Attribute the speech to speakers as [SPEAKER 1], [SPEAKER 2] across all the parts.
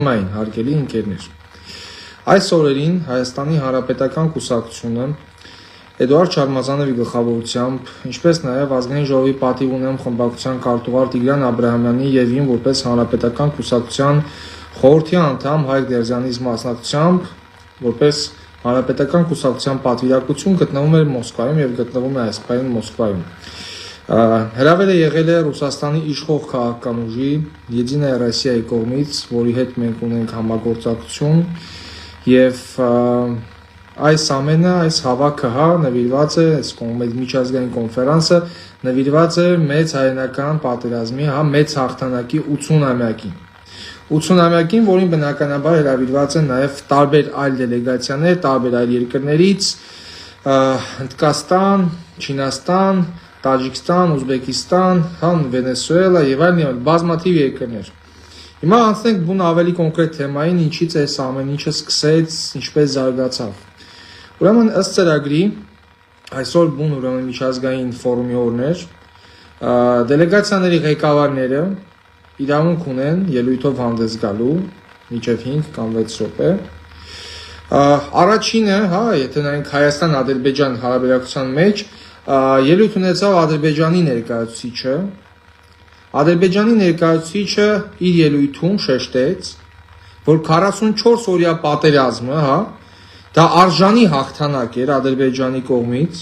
[SPEAKER 1] Այն հարգելի ընկերներ, այս օրերին Հայաստանի Հանրապետական կուսակցությունը Էդուարդ Շարմազանովի գլխավորությամբ, ինչպես նաև ազգային ժողովի պատիվ ունեմ խմբակցության քարտուղար Տիգրան Աբրահամյանի եւ ին որպես Հանրապետական կուսակցության խորհրդի անդամ Հայկ Դերզյանից մասնակցությամբ, որպես Հանրապետական կուսակցության պատվիրակություն գտնվում էր Մոսկվայում եւ գտնվում է այս պահին Մոսկվայում։ Հրավերը եղել է Ռուսաստանի իշխող քաղաքական ուժի Եդինայա Ռոսիայի կողմից, որի հետ մենք ունենք համագործակցություն եւ այս ամենը, այս հավաքը նվիրված է, այս միջազգային կոնֆերանսը նվիրված է մեծ հայերենական պատերազմի, մեծ հաղթանակի 80-ամյակին։ 80-ամյակին, որին բնականաբար հրավիրված են նաև տարբեր այլ դելեգացիաներ, տարբեր այլ երկրներից, Հնդկաստան, Չինաստան, Տաջիկստան, Ուզբեկիստան, Վենեսուելա եւ այլն բազմաթիվ երկրներ։ Հիմա անցնենք բուն ավելի կոնկրետ թեմային, ինչից է այս ամեն ինչը սկսեց, ինչպես զարգացավ։ Ուրեմն ըստ ծրագրի այսօր բուն ուրեմն միջազգային ֆորումի օրն էր, դելեգացիաների ղեկավարները իրավունք ունեն ելույթով հանդես գալու մինչև 5 կամ 6 րոպե։ Առաջինը, եթե նայենք Հայաստան-Ադրբեջան հարաբերակցության մեջ ելույթ ունեցավ Ադրբեջանի ներկայացուցիչը։ Ադրբեջանի ներկայացուցիչը իր ելույթում շեշտեց, որ 44 օրյա պատերազմը, դա արժանի հաղթանակ էր Ադրբեջանի կողմից։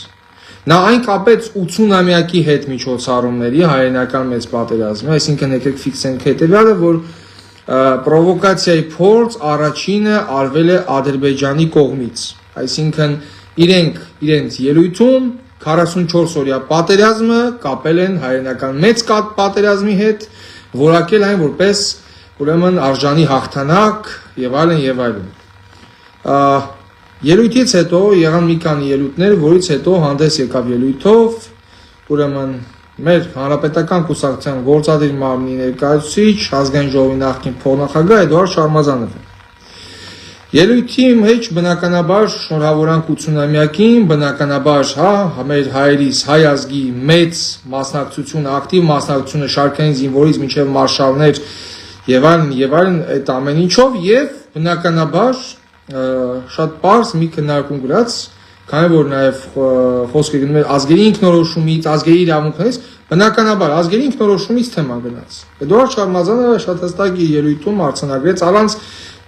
[SPEAKER 1] Նա այն կապեց 80-ամյակի հետ միջոցառումների հայերենական մեծ պատերազմը, այսինքն եկեք ֆիքսենք հետևյալը, որ պրովոկացիայի փորձ առաջինը արվել է Ադրբեջանի կողմից։ Այսինքն իրենց ելույթում 44 օրյա պատերազմը կապել են հայերենական մեծ պատերազմի հետ, որակել այն որպես ուրեմն արժանի հաղթանակ եւ այլն եւ այլն։ Ելույթից հետո եղան մի քանի ելույթներ, որից հետո հանդես եկավ ելույթով ուրեմն մեր հանրապետական կուսակցության գործադիր մարմնի ներկայացուցիչ, ազգային ժողովի նախկին փոխնախագահ Էդուարդ Շարմազանովը։ Ելույթի մեջ բնականաբար շնորհավորանք 80-ամյակին, բնականաբար մեր հայերիս, հայ ազգի մեծ մասնակցությունը, ակտիվ մասնակցությունը շարքային զինվորից մինչև մարշալներ եւ այլն այդ ամեն ինչով եւ բնականաբար շատ པարզ մի քննարկում գրած, քանի որ նաեւ խոսք է գնում ազգերի ինքնորոշումից, ազգերի իրավունքներից, բնականաբար ազգերի ինքնորոշումից թեմա գնաց։ Էդուարդ Շարմազանովը շատ հստակ իր ելույթում արձանագրեց առանց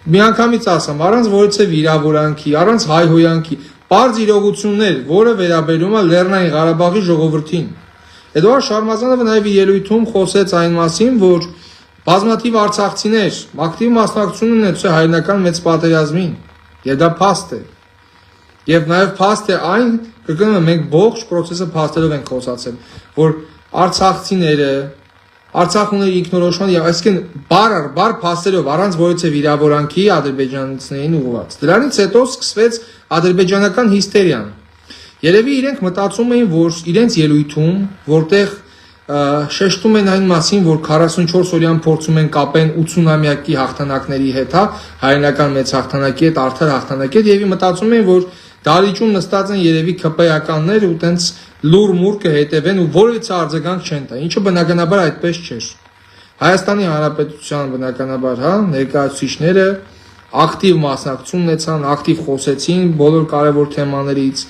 [SPEAKER 1] միանգամից ասեմ, առանց որևէ վիրավորանքի, առանց հայհոյանքի, պարզ իրողություններ, որը վերաբերում է Լեռնային Ղարաբաղի ժողովրդին։ Էդուարդ Շարմազանովը նաև իր ելույթում խոսեց այն մասին, որ բազմաթիվ արցախցիներ ակտիվ մասնակցություն ունեցել հայերենական մեծ պատերազմին, եւ դա փաստ է։ Եվ նաև փաստ է այն, կգնում եմ մենք ողջ process-ը փաստելով ենք խոսացել, որ արցախցիները Արցախ ուներ ինքնորոշման եւ այսինքն բար փաստերով առանց որևէ վիրավորանքի ադրբեջանցիներին ուղղված։ Դրանից հետո սկսվեց ադրբեջանական հիստերիան։ Երևի իրենք մտածում էին, որ իրենց ելույթում, որտեղ շեշտում են այն մասին, որ 44 օրյան փորձում են կապեն 80-ամյակի հաղթանակների հետ, հայերենական մեծ հաղթանակի հետ, արդար հաղթանակի հետ, եւ մտածում են, որ դալիճում նստած են երևի ԿՊ-ականներ ու տենց լուր մուր կհետևեն ու որևէ արձագանք չեն տա, ինչը բնականաբար այդպես չէր։ Հայաստանի Հանրապետության բնականաբար, ներկայացուցիչները ակտիվ մասնակցություն ունեցան, ակտիվ խոսեցին բոլոր կարևոր թեմաներից։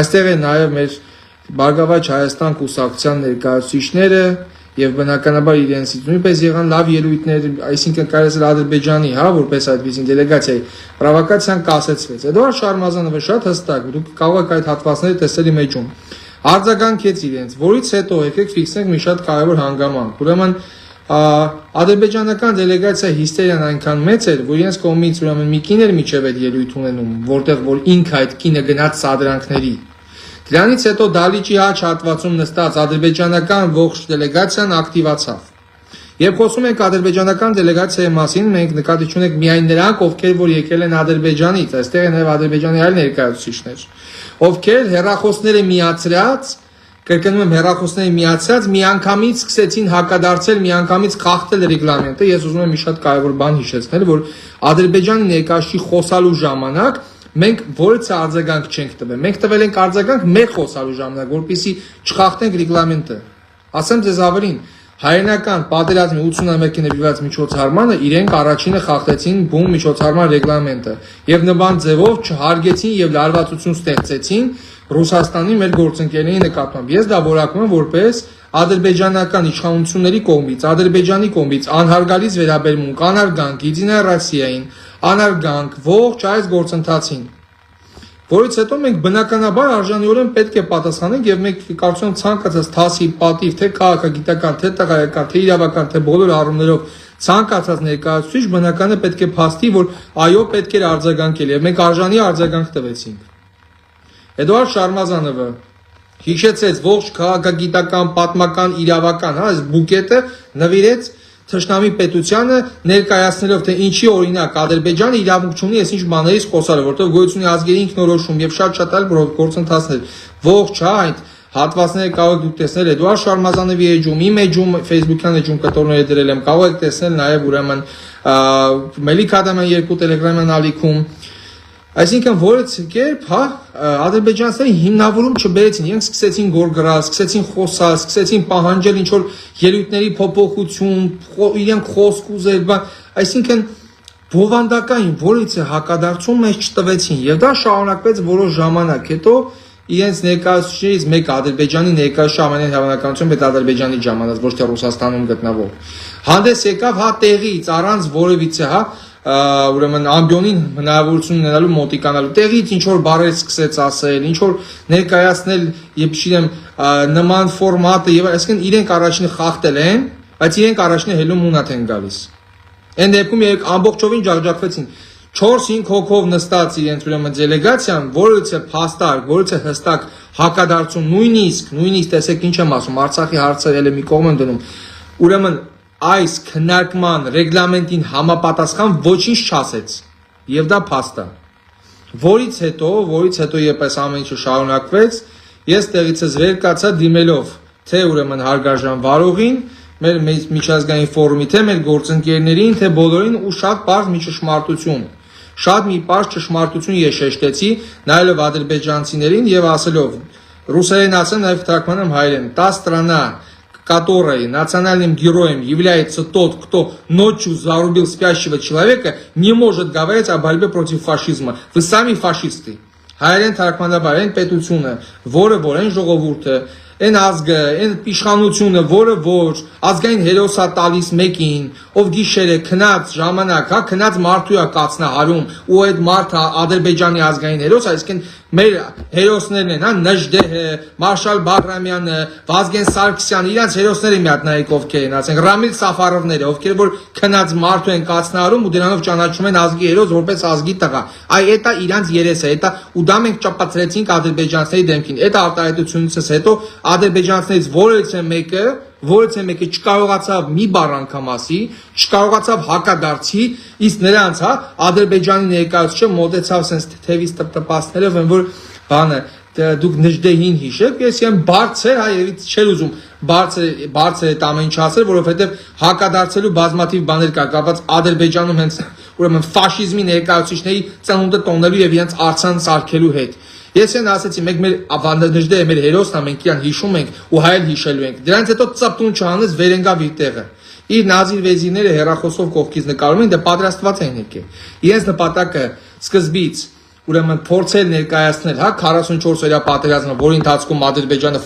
[SPEAKER 1] Այստեղ է նաև մեր Բարգավաճ Հայաստան կուսակցության ներկայացուցիչները եւ բնականաբար իրենցից նույնպես եղան լավ ելույթներ, այսինքն կարելի է Ադրբեջանի, որպես այդպիսին դելեգացիայի պրովոկացիան կասեցվեց։ Էդուարդ Շարմազանովը շատ հստակ, դուք կարող եք այդ հատվածները տեսնել իմ էջում, արձագանքեց իրենց, որից հետո եկեք ֆիքսենք մի շատ կարևոր հանգամանք։ Ուրեմն ադրբեջանական դելեգացիայի հիստերիան այնքան մեծ էր, որ իրենց կողմից ուրեմն մի կին էր միջև այդ ելույթ ունենում, որտեղ որ ինքը այդ կինը գնաց սադրանքների։ Դրանից հետո դալիճի աջ հատվածում նստած ադրբեջանական ողջ դելեգացիան ակտիվացավ։ Երբ խոսում ենք ադրբեջանական դելեգացիայի մասին, մենք նկատի ունենք միայն նրանք, ովքեր որ եկել են Ադրբեջանից, այստեղ են նաև Ադրբեջանի այլ ներկայացուցիչներ, ովքեր հերախոսները միացրած, կրկնում եմ հերախոսները միացրած, միանգամից սկսեցին հակադարձել, միանգամից խախտել ռեգլամենտը։ Ես ուզում եմ մի շատ կարևոր բան հիշեցնել, որ Ադրբեջանի ներկայացուցիչի խոսալու ժամանակ մենք որևէ արձագանք չենք տվել։ Մենք տվել ենք արձագանք մեր խոսալու ժամանակ, որպեսզի չխախտենք ռեգլամենտը։ Ասեմ ձեզ ավելին, հայերենական պատերազմի 81-ի նվիրված միջոցառմանը իրենք առաջինը խախտեցին բուն միջոցառման ռեգլամենտը եւ նման ձևով չհարգեցին եւ լարվածություն ստեղծեցին Ռուսաստանի մեր գործընկերների նկատմամբ։ Ես դա որակում եմ որպես ադրբեջանական իշխանությունների կողմից, Ադրբեջանի կողմից անհարգալից վերաբերմունք, անարգանք Եդինայ Ռոսիային, անարգանք ողջ այս գործընթացին։ Որից հետո մենք բնականաբար արժանիորեն պետք է պատասխանենք եւ մենք կարծում եմ ցանկացած թասի պատիվ թե քաղաքագիտական, թե տղայական, թե իրավական, թե բոլոր առումներով ցանկացած ներկայացուցիչ բնական է պետք է փաստի, որ այո, պետք էր արձագանքել եւ մենք արժանի արձագանք տվեցինք։ Էդուարդ Շարմազանովը հիշեցեց ողջ քաղաքագիտական, պատմական, իրավական, այս բուկետը նվիրեց Թշնամի պետությանը ներկայացնելով թե ինչի օրինակ Ադրբեջանը իրավունք չունի այս ինչ բաներից խոսալու, որտեղ գոյություն ունի ազգերի ինքնորոշում եւ շատ այլ գործընթացներ։ Ողջ այդ հատվածները կարող եք դուք տեսնել Էդուարդ Շարմազանովի էջում, իմ էջում, Facebook-յան էջում կտորները դրել եմ, կարող եք տեսնել նաեւ ուրեմն Մելիք Ադամյան 2 Telegram-յան ալիքում։ Այսինքն որից կերպ, ադրբեջանցիները հիմնավորում չբերեցին, իրենք սկսեցին գորգրալ, սկսեցին խոսալ, սկսեցին պահանջել ինչ որ ելույթների փոփոխություն, իրենք խոսք ուզել, այսինքն բովանդակային, որից է հակադարձում մեջ չտվեցին եւ դա շարունակվեց որոշ ժամանակ հետո իրենց ներկայացուցիչներից մեկ Ադրբեջանի ներկայացուցիչ ամենայն հավանականությամբ այդ Ադրբեջանի ժամանակ ոչ թե Ռուսաստանում գտնվող հանդես եկավ տեղից առանց որևիցե ուրեմն ամբիոնին հնարավորություն ունենալու մոտիկանալու տեղից ինչ որ բառեր սկսեց ասել, ինչ որ ներկայացնել, եւ չգիտեմ, նման ֆորմատը եւ այսինքն իրենք առաջինը խախտել են, բայց իրենք առաջինը հելում մունատ են գալիս։ Այն դեպքում երեք ամբողջովին ջախջախվեցին 4-5 հոգով նստած իրենց ուրեմն դելեգացիան, որից է փաստարկ, որից է հստակ հակադարձում, նույնիսկ տեսեք ինչ եմ ասում, Արցախի հարցը էլ մի կողմ եմ դնում, ուրեմն այս քննարկման ռեգլամենտին համապատասխան ոչինչ չասեց եւ դա փաստ է որից հետո երբ այս ամեն ինչը շարունակվեց ես տեղիցս վեր կացա դիմելով թե ուրեմն հարգարժան վարողին մեր միջազգային ֆորումի թե մեր գործընկերներին թե բոլորին ու շատ բարձ մի ճշմարտություն ես շեշտեցի նայելով ադրբեջանցիներին եւ ասելով ռուսերեն ասեմ նաեւ թարգմանեմ հայերեն та страна который национальным героем является тот, кто ночью зарубил спящего человека, не может говорить о борьбе против фашизма. Вы сами фашисты. Հայերեն թարգմանաբար այն պետությունը, որը այն ժողովուրդը, այն ազգը, այն իշխանությունը, որը ոչ ազգային հերոսա տալիս մեկին, ով գիշեր է քնած ժամանակ, քնած մարդու է կացնահարում, ու այդ մարդը Ադրբեջանի ազգային հերոս, այսինքն մեր հերոսներն են, Նժդեհը, Մարշալ Բաղրամյանը, Վազգեն Սարգսյանը, իրենց հերոսները մի հատ նայեք ովքեր են, ասենք Ռամիլ Սաֆարովները, ովքեր որ քնած մարդու են կացնահարում ու դրանով ճանաչում են ազգի հերոս որպես ազգի տղա։ Այ դա իրանց երեսը, դա ու դա մենք ճապացրեցինք ադրբեջանցիների դեմքին։ Այդ արտահայտությունից հետո ադրբեջանցիներից որից մեկը չկարողացավ մի բառ անգամ ասի, չկարողացավ հակադարձի, իսկ նրանց Ադրբեջանի ներկայացուցիչը մոտեցավ sense թեթևից տպտպացնելով, որ բանը դուք Նժդեհին հիշեք, ես եմ բարձր, երևի չէր ուզում բարձր այդ ամեն ինչ ասել, որովհետև հակադարձելու բազմաթիվ բաներ կա կապված Ադրբեջանում հենց ուրեմն ֆաշիզմի ներկայացուցիչների ծնունդը տոնելու եւ իրենց արցան սարքելու հետ։ Ես են ասեցի, մենք մեր Նժդեհը մեր հերոսն է, մենք իրան հիշում ենք ու հայել հիշելու ենք։ Դրանից հետո ծպտուն չանեց վերենգավ իր տեղը։ Իր նազիր վեզիրները հերախոսով կողքից նկարում են, դա պատրաստված են եկել։ Իրենց նպատակը սկզբից ուրեմն փորձել ներկայացնել 44-օրյա պատերազմը, որի ընթացքում Ադրբեջանը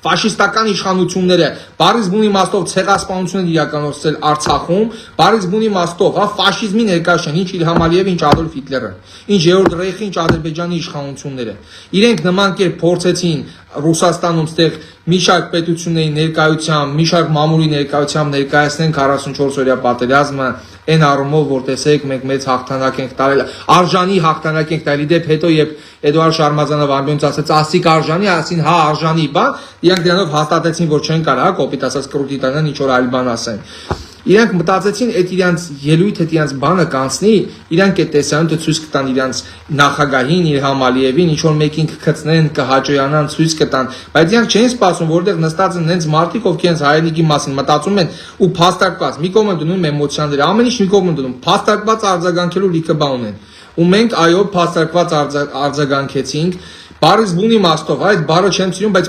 [SPEAKER 1] ֆաշիստական իշխանությունները բարից բուն իմաստով ցեղասպանություն են իրականացրել Արցախում, բարից բուն իմաստով ֆաշիզմի ներկայացան ինչ Իլհամ Ալիևը, ինչ Ադոլֆ Հիտլերը, ինչ Գեորգ Ռեյխը, ինչ Ադրբեջանի իշխանությունները։ Իրենք նման կերպ փորձեցին Ռուսաստանում ստեղ մի շարք պետությունների ներկայությամբ, մի շարք մամուլի ներկայությամբ ներկայացնեն 44-օրյա պատերազմը այն առումով, որ տեսեք մենք մեծ հաղթանակ ենք տարել, արժանի հաղթանակ ենք տարել, դեպ հետո երբ Էդուարդ Շարմազանովը ամբիոնց ասեց ասիկ արժանի, ասին հա արժանի, իրանք դրանով հաստատեցին, որ չեն կարող կոպիտ ասած կրուտիտանան ինչ որ այլ բան ասեն։ Իրանք մտածեցին այդ իրանց ելույթը, իրանց բանը կանցնի, իրանք այդ տեսանյութը ցույց կտան իրանց նախագահին, Իլհամ Ալիևին, ինչ որ մեկին կգցնեն, կհաջողանան ցույց կտան, բայց իրանք չէին սպասում, որտեղ նստած են հենց մարդիկ, ովքեր հենց հայրենիքի մասին մտածում են ու փաստարկված, մի կողմ են դնում էմոցիաները, ամեն ինչ մի կողմ են դնում, փաստարկված արձագանքելու լիքը բան ունեն։ Ու մենք այո փաստարկված արձագանքեցինք, Բարի զբունի մաստով, այդ բառը չեմ սիրում, բայց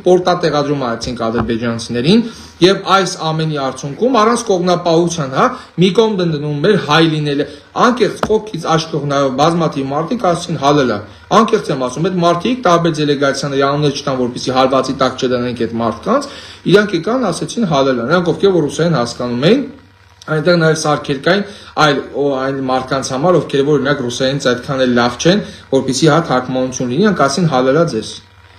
[SPEAKER 1] պորտատեղադրում արեցինք ադրբեջանցիներին եւ այս ամենի արդյունքում առանց կողմնապահության, հա, մի կողմ դնում մեր հայ լինելը, անկեղծ խոքից աչքով նայող բազմաթիվ մարդիկ ասին հալելա։ Անկեղծ եմ ասում, այդ մարդիկ տարբեր դելեգացիաների անուններ չտան, որպեսզի հարվածի տակ չդնենք այդ մարդկանց, իրանք եկան ասեցին հալելա։ Նրանք ովքեր որ ռուսերեն հասկանում էին, այնտեղ նաև սարքեր կային այլ մարդկանց համար, ովքեր որ օրինակ ռուսերենից այդքան էլ լավ չեն, որպեսզի հա թարգմանություն լինի, նրանք ասին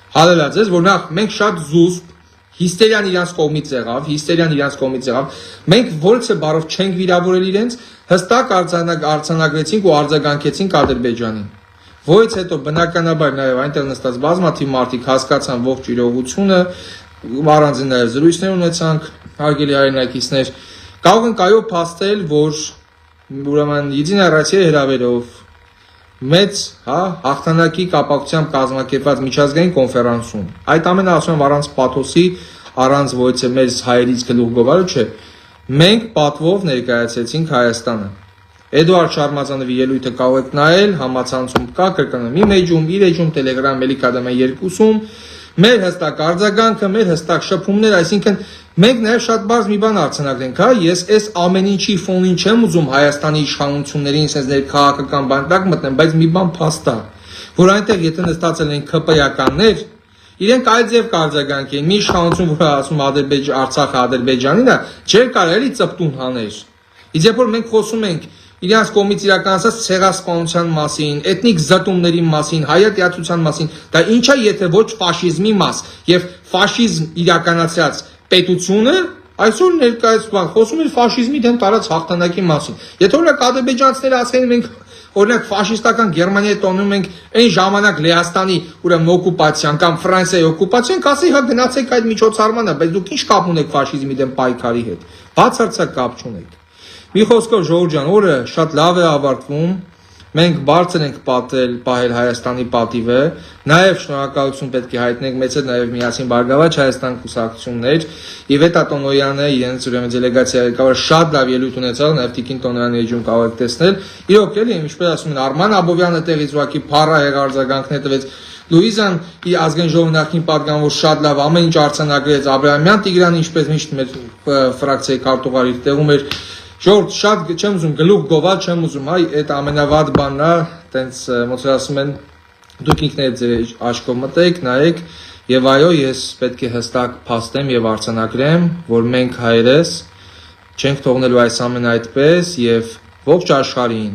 [SPEAKER 1] հալելա ձեզ, որ նախ մենք շատ զուսպ հիստերիան իրանց կողմից եղավ, մենք որևէ բառով չենք վիրավորել իրենց, հստակ արձանագրեցինք ու արձագանքեցինք Ադրբեջանին։ Որից հետո բնականաբար նաև այնտեղ նստած բազմաթիվ մարդիկ հասկացան ողջ իրողությունը, առանձին նաև զրույցներ ունեցանք, հարգելի հայրենակիցներ, կարող են կայով փաստել, որ ուրեմն Եդինա Ռոսիայի հրավերով մեծ, հա, հաղթանակի կապակցությամբ կազմակերպված միջազգային կոնֆերանսում, այդ ամենը ասում եմ առանց պաթոսի, առանց ոյցե մեր հայերից գլուխ գովալու չէ, մենք պատվով ներկայացեցինք Հայաստանը։ Էդուարդ Շարմազանովի ելույթը կարող եք նայել, համացանցում կա, կրկնում իմեջում, իր էջում, Telegram Էլիկադամի 2-ում, մեր հստակ արձագանքը, մեր հստակ շփումներ, այսինքն մենք նաև շատ բարձ մի բան արձանագրենք, հա, ես այս ամեն ինչի ֆոնին չեմ ուզում Հայաստանի իշխանություններին, ասես ներքաղաքական բանտակ մտնեմ, բայց մի բան փաստ է, որ այնտեղ եթե նստածել են ԿՊ-ականներ, իրենք այլ ձև կարձագանքեն, մի իշխանություն, որ ասում Արցախը Ադրբեջանին է, չէր կարող էլի ծպտուն հաներ։ Իսկ երբ որ մենք խոսում ենք իրանց կողմից իրականացած ցեղասպանության մասին, էթնիկ զտումների մասին, հայատյացության մասին, դա ինչա եթե ոչ ֆաշիզմի մաս եւ ֆաշիզմ իրականացած պետությունը այսօր ներկայացված խոսում է ֆաշիզմի դեմ տարած հաղթանակի մասին։ Եթե օրինակ ադրբեջանցիները ասեն մենք օրինակ ֆաշիստական Գերմանիայի տոնում ենք այն ժամանակ Լեհաստանի ուրեմն օկուպացիան կամ Ֆրանսիայի օկուպացիան, կասի հա գնացեք այդ միջոցառմանը, բայց դուք ինչ կապ ունեք ֆաշիզմի դեմ պայքարի հետ։ Բացարձակ կապ չունեք։ Մի խոսքով Ժողովուրդ ջան, օրը շատ լավ է ավարտվում։ Մենք բարձր ենք պահել Հայաստանի պատիվը, նաև շնորհակալություն պետք է հայտնենք մեծ է նաև միասին Բարգավաճ Հայաստան կուսակցություններ, Իվետա Տոնոյանը իրենց ուրեմն դելեգացիայի ղեկավար շատ լավ ելույթ ունեցավ, նաև Տիկին Տոնոյանի էջում կարող եք տեսնել։ Իրոք էլի, ինչպես ասում են, Արման Աբովյանը տեղից ուղակի փառա եղարձագանքներ տվեց։ Լուիզան ի ազգային ժողովի նախին պատգամավոր շատ լավ ամեն ինչ արձանագրեց, Աբրահամյան Տիգրանը ինչպես միշտ մեր ֆրակցիայի քարտուղար իր տեղում էր։ Ժողովուրդ շատ չեմ ուզում գլուխ գովալ, չեմ ուզում, այ այդ ամենավատ բանն է, տենց ոնց որ ասում են, դուք ինքներդ ձեր աչքով մտեք, նայեք, եւ այո, ես պետք է հստակ փաստեմ եւ արձանագրեմ, որ մենք հայերս չենք թողնելու այս ամենը այդպես եւ ողջ աշխարհին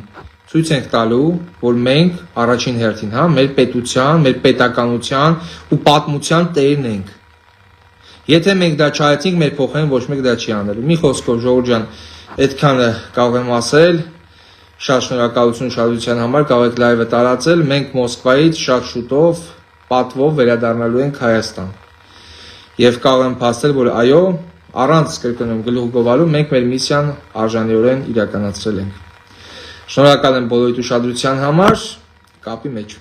[SPEAKER 1] ցույց ենք տալու, որ մենք առաջին հերթին, հա, մեր պետության, մեր պետականության ու պատմության տերն ենք։ Եթե մենք դա չայցենք, մեր փոխեն ոչ մեկ դա չի անելու։ Մի խոսքով Ժողովուրդ ջան, այդքանը կարող եմ ասել, շատ շնորհակալություն շահության համար, կարող եք լայվը տարածել, մենք Մոսկվայից շատ շուտով պատվով վերադառնալու ենք Հայաստան։ Եվ կարող եմ փաստել, որ այո, առանց կրկնում գլուխ գովալու մենք մեր միսիան արժանիորեն իրականացրել ենք։ Շնորհակալ եմ բոլորիդ ուշադրության համար, կապի մեջ։